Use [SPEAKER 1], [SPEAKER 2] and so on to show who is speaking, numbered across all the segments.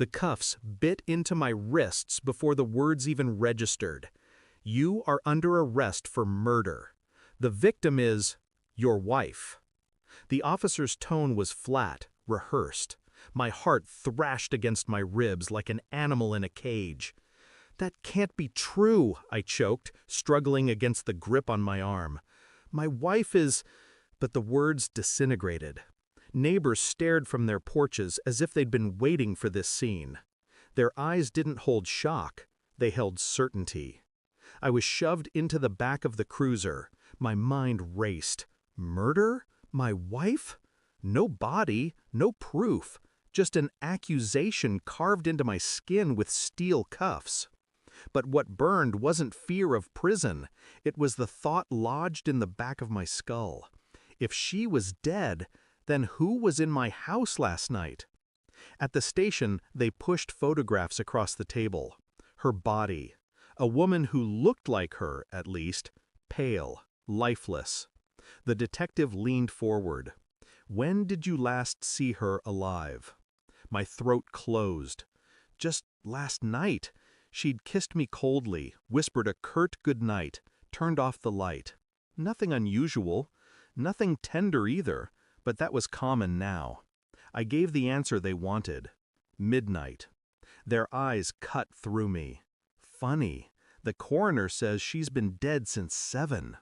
[SPEAKER 1] The cuffs bit into my wrists before the words even registered. You are under arrest for murder. The victim is your wife. The officer's tone was flat, rehearsed. My heart thrashed against my ribs like an animal in a cage. That can't be true, I choked, struggling against the grip on my arm. My wife is... But the words disintegrated. Neighbors stared from their porches as if they'd been waiting for this scene. Their eyes didn't hold shock, they held certainty. I was shoved into the back of the cruiser. My mind raced. Murder? My wife? No body, no proof, just an accusation carved into my skin with steel cuffs. But what burned wasn't fear of prison, it was the thought lodged in the back of my skull. If she was dead, then who was in my house last night? At the station, they pushed photographs across the table. Her body. A woman who looked like her, at least, pale, lifeless. The detective leaned forward. When did you last see her alive? My throat closed. Just last night. She'd kissed me coldly, whispered a curt goodnight, turned off the light. Nothing unusual, nothing tender either, but that was common now. I gave the answer they wanted. Midnight. Their eyes cut through me. Funny. The coroner says she's been dead since 7.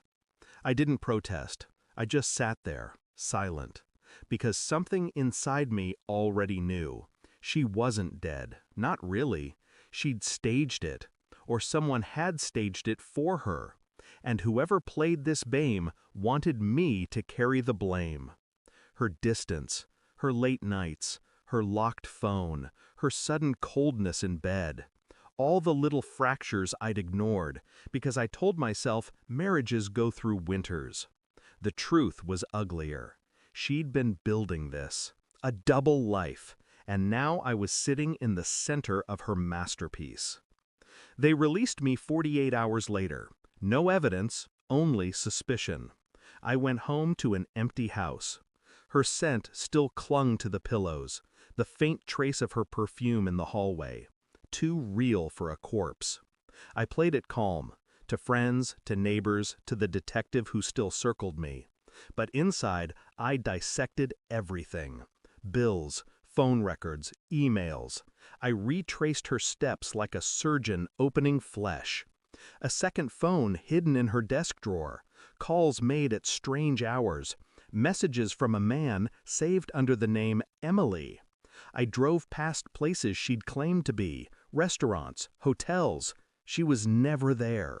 [SPEAKER 1] I didn't protest. I just sat there, silent, because something inside me already knew. She wasn't dead. Not really. She'd staged it, or someone had staged it for her, and whoever played this game wanted me to carry the blame. Her distance, her late nights, her locked phone, her sudden coldness in bed, all the little fractures I'd ignored because I told myself marriages go through winters. The truth was uglier. She'd been building this, a double life, and now I was sitting in the center of her masterpiece. They released me 48 hours later. No evidence, only suspicion. I went home to an empty house. Her scent still clung to the pillows, the faint trace of her perfume in the hallway. Too real for a corpse. I played it calm, to friends, to neighbors, to the detective who still circled me. But inside, I dissected everything. Bills, phone records, emails. I retraced her steps like a surgeon opening flesh. A second phone hidden in her desk drawer, calls made at strange hours, messages from a man saved under the name Emily. I drove past places she'd claimed to be, restaurants, hotels. She was never there.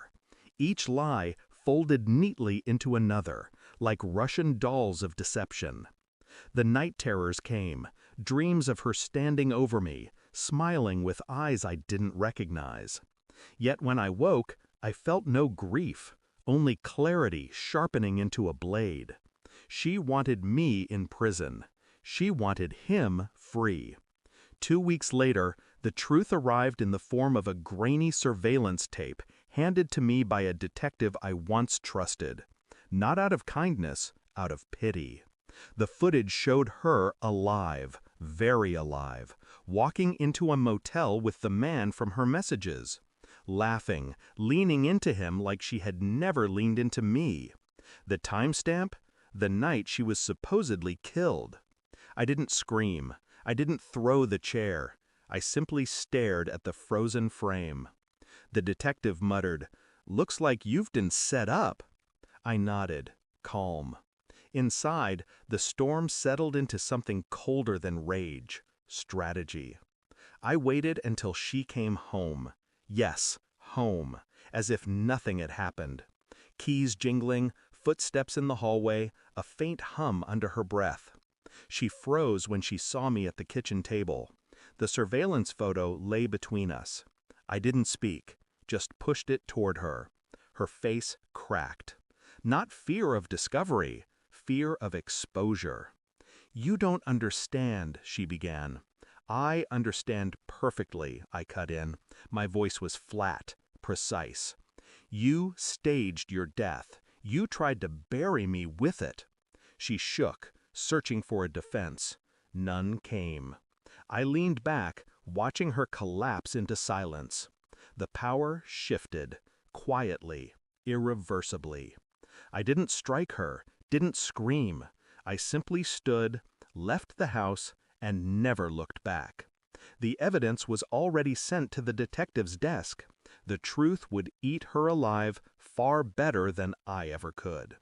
[SPEAKER 1] Each lie folded neatly into another, like Russian dolls of deception. The night terrors came, dreams of her standing over me, smiling with eyes I didn't recognize. Yet when I woke, I felt no grief, only clarity sharpening into a blade. She wanted me in prison. She wanted him free. 2 weeks later, the truth arrived in the form of a grainy surveillance tape handed to me by a detective I once trusted. Not out of kindness, out of pity. The footage showed her alive, very alive, walking into a motel with the man from her messages, laughing, leaning into him like she had never leaned into me. The timestamp? The night she was supposedly killed. I didn't scream. I didn't throw the chair. I simply stared at the frozen frame. The detective muttered, "Looks like you've been set up." I nodded, calm. Inside, the storm settled into something colder than rage, strategy. I waited until she came home. Yes, home, as if nothing had happened. Keys jingling, footsteps in the hallway, a faint hum under her breath. She froze when she saw me at the kitchen table. The surveillance photo lay between us. I didn't speak, just pushed it toward her. Her face cracked. Not fear of discovery, fear of exposure. "You don't understand," she began. "I understand perfectly," I cut in. My voice was flat, precise. "You staged your death. You tried to bury me with it." She shook, searching for a defense. None came. I leaned back, watching her collapse into silence. The power shifted, quietly, irreversibly. I didn't strike her, didn't scream. I simply stood, left the house, and never looked back. The evidence was already sent to the detective's desk. The truth would eat her alive far better than I ever could.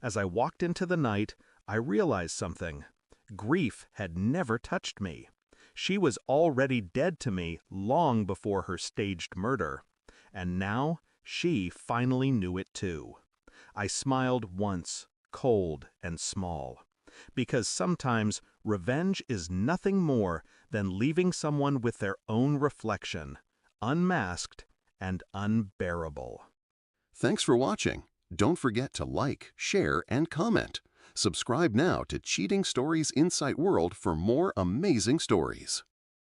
[SPEAKER 1] As I walked into the night, I realized something. Grief had never touched me. She was already dead to me long before her staged murder. And now, she finally knew it too. I smiled once, cold and small. Because sometimes revenge is nothing more than leaving someone with their own reflection, unmasked and unbearable.
[SPEAKER 2] Thanks for watching. Don't forget to like, share, and comment. Subscribe now to Cheating Stories Insight World for more amazing stories.